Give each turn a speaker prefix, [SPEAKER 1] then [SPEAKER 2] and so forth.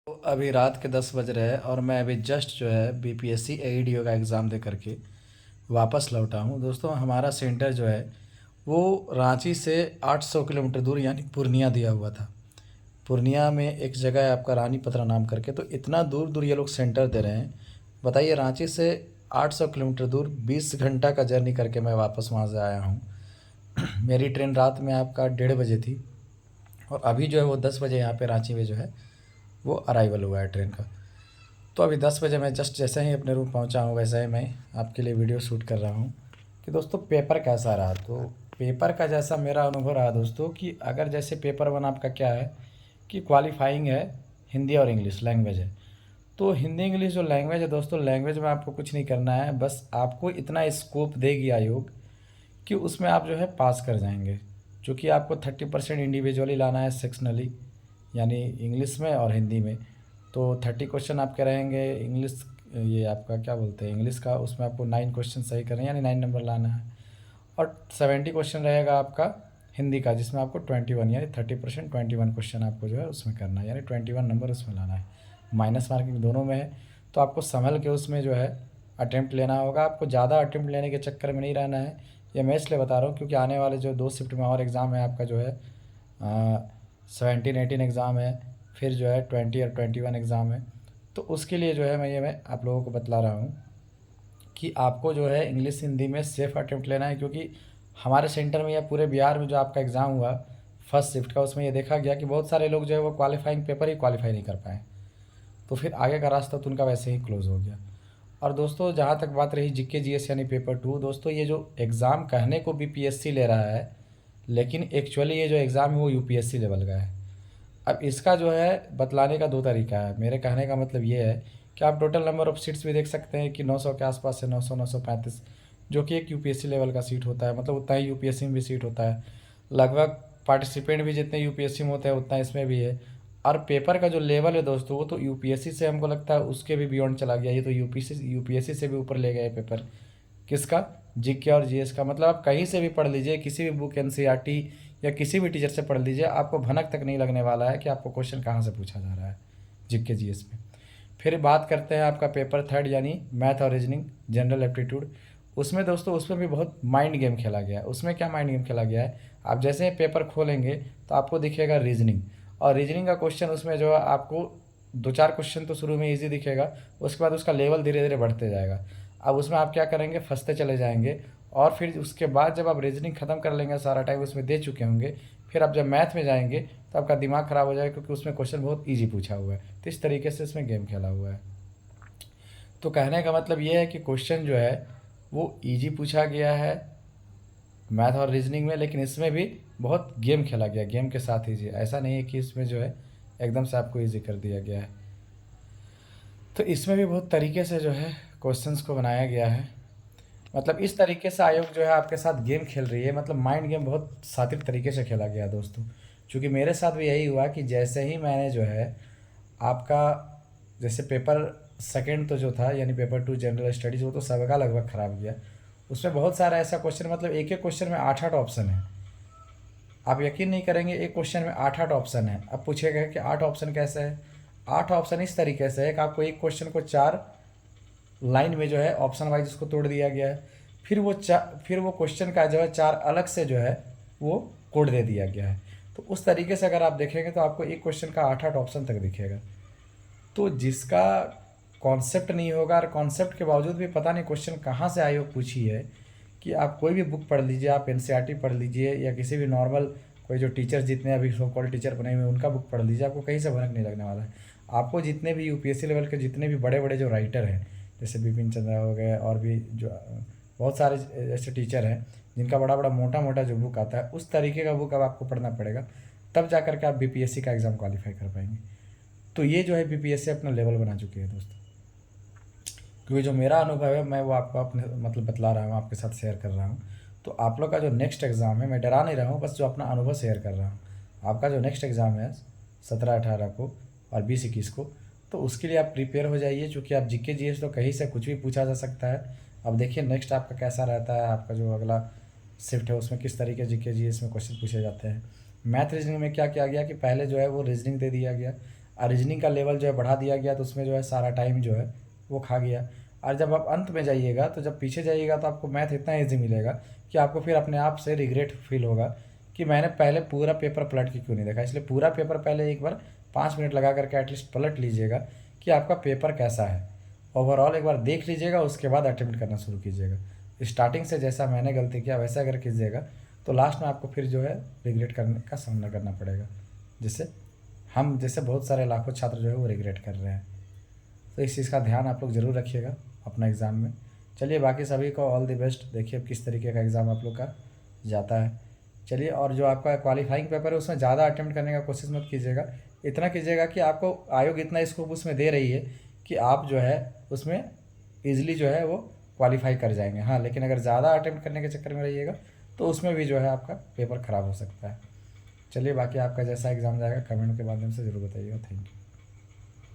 [SPEAKER 1] तो अभी रात के 10 बज रहे हैं और मैं अभी जस्ट जो है बीपीएससी एईडीओ का एग्ज़ाम दे करके वापस लौटा हूँ। दोस्तों हमारा सेंटर जो है वो रांची से 800 किलोमीटर दूर यानी पूर्णिया दिया हुआ था। पूर्णिया में एक जगह है आपका रानी पथरा नाम करके, तो इतना दूर दूर ये लोग सेंटर दे रहे हैं। बताइए, रांची से 800 किलोमीटर दूर 20 घंटा का जर्नी करके मैं वापस वहाँ से आया हूँ। मेरी ट्रेन रात में आपका 1:30 बजे थी और अभी जो है वो 10 बजे यहाँ पे रांची में जो है वो अराइवल हुआ है ट्रेन का। तो अभी 10 बजे मैं जस्ट जैसे ही अपने रूम पहुंचा हूं वैसे ही मैं आपके लिए वीडियो शूट कर रहा हूं कि दोस्तों पेपर कैसा रहा। तो पेपर का जैसा मेरा अनुभव रहा दोस्तों कि अगर जैसे पेपर वन आपका क्या है कि क्वालिफाइंग है, हिंदी और इंग्लिश लैंग्वेज है। तो हिंदी इंग्लिश जो लैंग्वेज है दोस्तों, लैंग्वेज में आपको कुछ नहीं करना है, बस आपको इतना स्कोप देगी आयोग कि उसमें आप जो है पास कर जाएंगे। चूँकि आपको 30% इंडिविजुअली लाना है सेक्शनली, यानी इंग्लिश में और हिंदी में। तो 30 क्वेश्चन आपके रहेंगे इंग्लिश, ये आपका क्या बोलते हैं इंग्लिश का, उसमें आपको 9 क्वेश्चन सही करने हैं यानी 9 नंबर लाना है। और 70 क्वेश्चन रहेगा आपका हिंदी का, जिसमें आपको 21 यानी 30% 21 क्वेश्चन आपको जो है उसमें करना है, यानी 21 नंबर उसमें लाना है। माइनस मार्किंग दोनों में है, तो आपको संभल के उसमें जो है अटेम्प्ट लेना होगा। आपको ज़्यादा अटेम्प्ट लेने के चक्कर में नहीं रहना है। ये मैं इसलिए बता रहा हूँ क्योंकि आने वाले जो 2 शिफ्ट में और एग्ज़ाम है आपका जो है 17-18 एग्ज़ाम है, फिर जो है 20 और 21 एग्ज़ाम है। तो उसके लिए जो है मैं आप लोगों को बतला रहा हूँ कि आपको जो है इंग्लिश हिंदी में सेफ़ अटेम्प्ट लेना है। क्योंकि हमारे सेंटर में या पूरे बिहार में जो आपका एग्ज़ाम हुआ फर्स्ट शिफ्ट का, उसमें ये देखा गया कि बहुत सारे लोग जो है वो क्वालिफाइंग पेपर ही क्वालिफाई नहीं कर पाए। तो फिर आगे का रास्ता तो उनका वैसे ही क्लोज़ हो गया। और दोस्तों जहाँ तक बात रही जीके जीएस यानी पेपर 2, दोस्तों ये जो एग्ज़ाम कहने को बीपीएससी ले रहा है, लेकिन एक्चुअली ये जो एग्ज़ाम है वो यूपीएससी लेवल का है। अब इसका जो है बतलाने का दो तरीका है। मेरे कहने का मतलब ये है कि आप टोटल नंबर ऑफ़ सीट्स भी देख सकते हैं कि 900 के आसपास से 900 935, जो कि एक यूपीएससी लेवल का सीट होता है। मतलब उतना ही यूपीएससी में भी सीट होता है। लगभग पार्टिसिपेंट भी जितने यूपीएससी में होते हैं उतना इसमें भी है। और पेपर का जो लेवल है दोस्तों वो तो यूपीएससी से हमको लगता है उसके भी बियॉन्ड चला गया। ये तो यूपीएससी से भी ऊपर ले गए पेपर। किसका? जीके और जीएस का। मतलब आप कहीं से भी पढ़ लीजिए, किसी भी बुक एनसीईआरटी या किसी भी टीचर से पढ़ लीजिए, आपको भनक तक नहीं लगने वाला है कि आपको क्वेश्चन कहाँ से पूछा जा रहा है जीके जीएस में। फिर बात करते हैं आपका पेपर थर्ड यानी मैथ और रीजनिंग जनरल एप्टीट्यूड। उसमें दोस्तों उसमें भी बहुत माइंड गेम खेला गया है। उसमें क्या माइंड गेम खेला गया है, आप जैसे ही पेपर खोलेंगे तो आपको दिखेगा रीजनिंग, और रीजनिंग का क्वेश्चन उसमें जो है आपको 2-4 क्वेश्चन तो शुरू में ईजी दिखेगा, उसके बाद उसका लेवल धीरे धीरे बढ़ते जाएगा। अब उसमें आप क्या करेंगे, फंसते चले जाएंगे। और फिर उसके बाद जब आप रीजनिंग ख़त्म कर लेंगे, सारा टाइम उसमें दे चुके होंगे, फिर आप जब मैथ में जाएंगे तो आपका दिमाग ख़राब हो जाएगा क्योंकि उसमें क्वेश्चन बहुत ईजी पूछा हुआ है। तो इस तरीके से इसमें गेम खेला हुआ है। तो कहने का मतलब ये है कि क्वेश्चन जो है वो ईजी पूछा गया है मैथ और रीजनिंग में, लेकिन इसमें भी बहुत गेम खेला गया, गेम के साथ ईजी। ऐसा नहीं है कि इसमें जो है एकदम से आपको ईजी कर दिया गया है। तो इसमें भी बहुत तरीके से जो है क्वेश्चंस को बनाया गया है। मतलब इस तरीके से आयोग जो है आपके साथ गेम खेल रही है, मतलब माइंड गेम बहुत सात्विक तरीके से खेला गया है दोस्तों। क्योंकि मेरे साथ भी यही हुआ कि जैसे ही मैंने जो है आपका जैसे पेपर सेकंड तो जो था यानी पेपर 2 जनरल स्टडीज़, वो तो सबका लगभग ख़राब गया। उसमें बहुत सारा ऐसा क्वेश्चन, मतलब एक एक क्वेश्चन में 8-8 ऑप्शन है। आप यकीन नहीं करेंगे, एक क्वेश्चन में 8-8 ऑप्शन है। अब पूछेगा कि 8 ऑप्शन कैसे है। 8 ऑप्शन इस तरीके से है कि आपको एक क्वेश्चन को 4 लाइन में जो है ऑप्शन वाइज उसको तोड़ दिया गया है। फिर वो क्वेश्चन का जो है 4 अलग से जो है वो कोड दे दिया गया है। तो उस तरीके से अगर आप देखेंगे तो आपको एक क्वेश्चन का 8-8 ऑप्शन तक दिखेगा। तो जिसका कॉन्सेप्ट नहीं होगा, और कॉन्सेप्ट के बावजूद भी पता नहीं क्वेश्चन कहाँ से आयोग पूछी है, कि आप कोई भी बुक पढ़ लीजिए, आप एनसीईआरटी पढ़ लीजिए या किसी भी नॉर्मल कोई जो टीचर जितने अभी सो कॉल्ड टीचर बने हुए हैं उनका बुक पढ़ लीजिए, आपको कहीं से भनक नहीं लगने वाला है। आपको जितने भी यूपीएससी लेवल के जितने भी बड़े बड़े जो राइटर हैं, जैसे बिपिन चंद्रा हो गए और भी जो बहुत सारे ऐसे टीचर हैं जिनका बड़ा बड़ा मोटा मोटा जो बुक आता है, उस तरीके का बुक अब आपको पढ़ना पड़ेगा, तब जा करके आप बीपीएससी का एग्ज़ाम क्वालिफाई कर पाएंगे। तो ये जो है बीपीएससी अपना लेवल बना चुकी है दोस्तों। क्योंकि जो मेरा अनुभव है मैं वो आपको अपने मतलब बतला रहा हूँ, आपके साथ शेयर कर रहा हूँ। तो आप लोग का जो नेक्स्ट एग्ज़ाम है, मैं डरा नहीं रहा हूँ, बस जो अपना अनुभव शेयर कर रहा हूँ। आपका जो नेक्स्ट एग्ज़ाम है 17-18 को और 20-21 को, तो उसके लिए आप प्रिपेयर हो जाइए। चूँकि आप जीके जीएस तो कहीं से कुछ भी पूछा जा सकता है। अब देखिए नेक्स्ट आपका कैसा रहता है, आपका जो अगला शिफ्ट है उसमें किस तरीके जीके जीएस में क्वेश्चन पूछे जाते हैं। मैथ रीजनिंग में क्या किया गया कि पहले जो है वो रीजनिंग दे दिया गया, और रीजनिंग का लेवल जो है बढ़ा दिया गया, तो उसमें जो है सारा टाइम जो है वो खा गया। और जब आप अंत में जाइएगा, तो जब पीछे जाइएगा, तो आपको मैथ इतना ईजी मिलेगा कि आपको फिर अपने आप से रिग्रेट फील होगा कि मैंने पहले पूरा पेपर पलट के क्यों नहीं देखा। इसलिए पूरा पेपर पहले एक बार 5 मिनट लगा करके एटलीस्ट पलट लीजिएगा कि आपका पेपर कैसा है। ओवरऑल एक बार देख लीजिएगा, उसके बाद अटेम्प्ट करना शुरू कीजिएगा। स्टार्टिंग से जैसा मैंने गलती किया वैसा अगर कीजिएगा, तो लास्ट में आपको फिर जो है रिग्रेट करने का सामना करना पड़ेगा, जिससे हम जैसे बहुत सारे लाखों छात्र जो है वो रिग्रेट कर रहे हैं। तो इस चीज़ का ध्यान आप लोग ज़रूर रखिएगा अपना एग्ज़ाम में। चलिए, बाकी सभी को ऑल द बेस्ट। देखिए अब किस तरीके का एग्ज़ाम आप लोग का जाता है। चलिए, और जो आपका क्वालिफाइंग पेपर है उसमें ज़्यादा अटेम्प्ट करने का कोशिश मत कीजिएगा। इतना कीजिएगा कि आपको आयोग इतना स्कोप उसमें दे रही है कि आप जो है उसमें ईज़िली जो है वो क्वालिफाई कर जाएंगे। हाँ, लेकिन अगर ज़्यादा अटेम्प्ट करने के चक्कर में रहिएगा तो उसमें भी जो है आपका पेपर ख़राब हो सकता है। चलिए, बाकी आपका जैसा एग्ज़ाम जाएगा कमेंट के माध्यम से ज़रूर बताइएगा। Thank you.